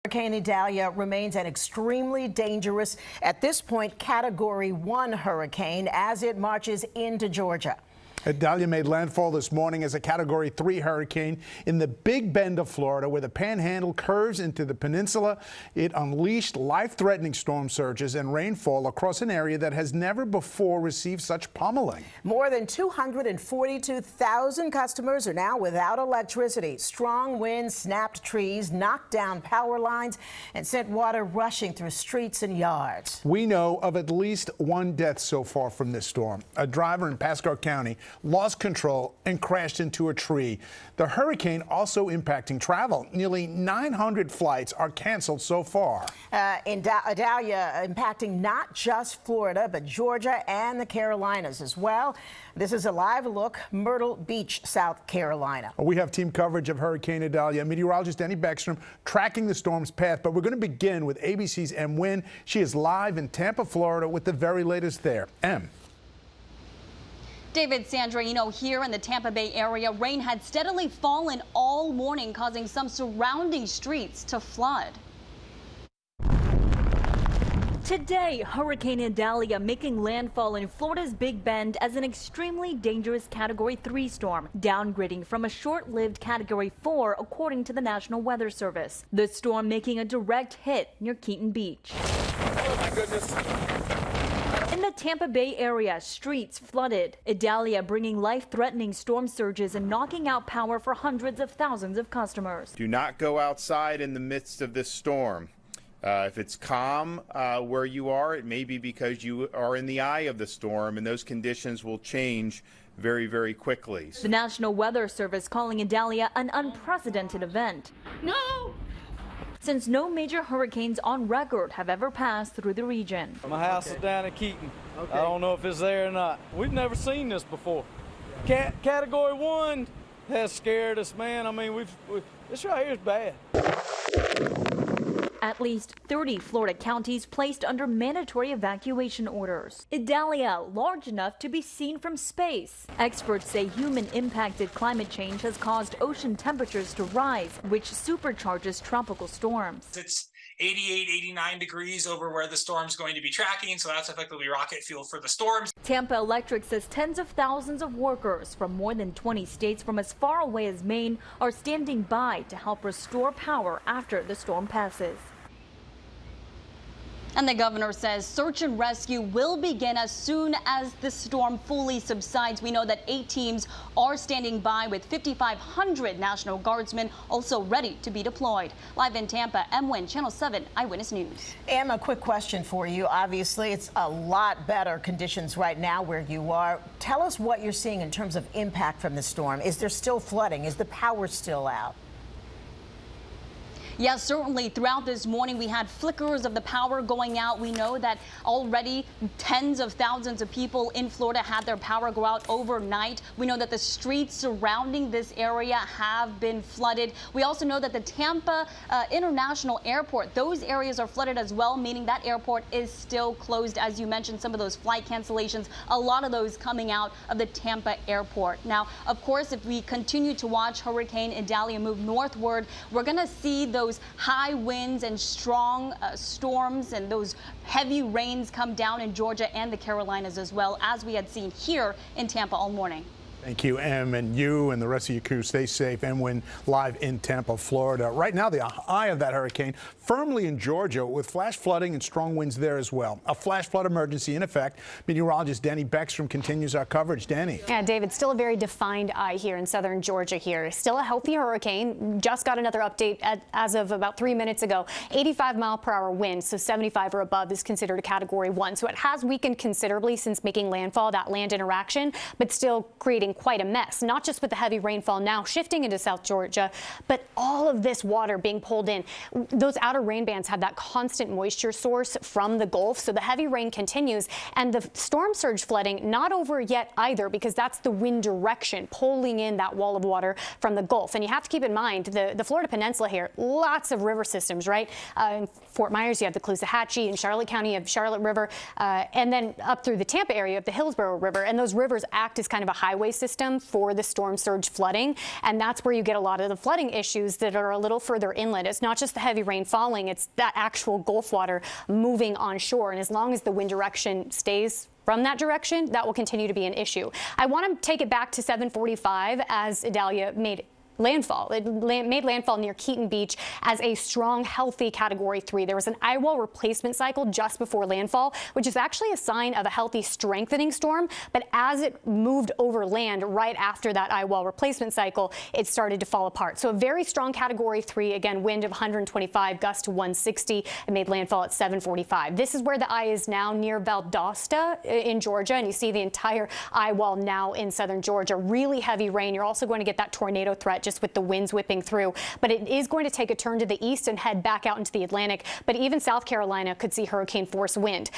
Hurricane Idalia remains an extremely dangerous, at this point, Category 1 hurricane as it marches into Georgia. Idalia made landfall this morning as a Category 3 hurricane in the Big Bend of Florida, where the panhandle curves into the peninsula. It unleashed life-threatening storm surges and rainfall across an area that has never before received such pummeling. More than 242,000 customers are now without electricity. Strong winds snapped trees, knocked down power lines, and sent water rushing through streets and yards. We know of at least one death so far from this storm. A driver in Pasco County lost control and crashed into a tree. The hurricane also impacting travel. Nearly 900 flights are canceled so far. Idalia impacting not just Florida, but Georgia and the Carolinas as well. This is a live look, Myrtle Beach, South Carolina. We have team coverage of Hurricane Idalia. Meteorologist Danny Beckstrom tracking the storm's path, but we're going to begin with ABC's Nguyen. She is live in Tampa, Florida with the very latest there. David, Sandra, here in the Tampa Bay area, rain had steadily fallen all morning, causing some surrounding streets to flood. Today, Hurricane Idalia making landfall in Florida's Big Bend as an extremely dangerous Category 3 storm, downgrading from a short-lived Category 4, according to the National Weather Service. The storm making a direct hit near Keaton Beach. Oh, my goodness. In the Tampa Bay area, streets flooded. Idalia bringing life-threatening storm surges and knocking out power for hundreds of thousands of customers. Do not go outside in the midst of this storm. If it's calm where you are, it may be because you are in the eye of the storm, and those conditions will change very, very quickly. The National Weather Service calling Idalia an unprecedented event. No! Since no major hurricanes on record have ever passed through the region. My house is down in Keaton. I don't know if it's there or not. We've never seen this before. Category 1 has scared us, man. I mean, this right here is bad. At least 30 Florida counties placed under mandatory evacuation orders. Idalia large enough to be seen from space. Experts say human-impacted climate change has caused ocean temperatures to rise, which supercharges tropical storms. It's 88, 89 degrees over where the storm's going to be tracking, so that's effectively rocket fuel for the storms. Tampa Electric says tens of thousands of workers from more than 20 states from as far away as Maine are standing by to help restore power after the storm passes. And the governor says search and rescue will begin as soon as the storm fully subsides. We know that 8 teams are standing by with 5,500 National Guardsmen also ready to be deployed. Live in Tampa, Nguyen, Channel 7 Eyewitness News. Em, a quick question for you. Obviously, it's a lot better conditions right now where you are. Tell us what you're seeing in terms of impact from the storm. Is there still flooding? Is the power still out? Yes, certainly. Throughout this morning, we had flickers of the power going out. We know that already tens of thousands of people in Florida had their power go out overnight. We know that the streets surrounding this area have been flooded. We also know that the Tampa International Airport, those areas are flooded as well, meaning that airport is still closed. As you mentioned, some of those flight cancellations, a lot of those coming out of the Tampa airport. Now, of course, if we continue to watch Hurricane Idalia move northward, we're going to see those high winds and strong storms and those heavy rains come down in Georgia and the Carolinas as well, as we had seen here in Tampa all morning. Thank you, Em, and you and the rest of your crew stay safe. Nguyen live in Tampa, Florida. Right now, the eye of that hurricane firmly in Georgia with flash flooding and strong winds there as well. A flash flood emergency in effect. Meteorologist Danny Beckstrom continues our coverage. Danny. Yeah, David, still a very defined eye here in southern Georgia here. Still a healthy hurricane. Just got another update as of about 3 minutes ago. 85-mile-per-hour winds, so 75 or above is considered a Category 1. So it has weakened considerably since making landfall, that land interaction, but still creating quite a mess, not just with the heavy rainfall now shifting into South Georgia, but all of this water being pulled in. Those outer rain bands have that constant moisture source from the Gulf, so the heavy rain continues, and the storm surge flooding not over yet either, because that's the wind direction pulling in that wall of water from the Gulf. And you have to keep in mind the Florida Peninsula here, lots of river systems, right? In Fort Myers, you have the Caloosahatchee. In Charlotte County, you have Charlotte River, and then up through the Tampa area of the Hillsborough River, and those rivers act as kind of a highway system for the storm surge flooding, and that's where you get a lot of the flooding issues that are a little further inland. It's not just the heavy rain falling, it's that actual Gulf water moving onshore, and as long as the wind direction stays from that direction, that will continue to be an issue. I want to take it back to 7:45 as Idalia made landfall. It made landfall near Keaton Beach as a strong, healthy Category 3. There was an eye wall replacement cycle just before landfall, which is actually a sign of a healthy strengthening storm. But as it moved over land right after that eye wall replacement cycle, it started to fall apart. So a very strong Category 3, again, wind of 125, gust to 160. It made landfall at 7:45. This is where the eye is now near Valdosta in Georgia, and you see the entire eye wall now in southern Georgia. Really heavy rain. You're also going to get that tornado threat just with the winds whipping through. But it is going to take a turn to the east and head back out into the Atlantic. But even South Carolina could see hurricane force wind.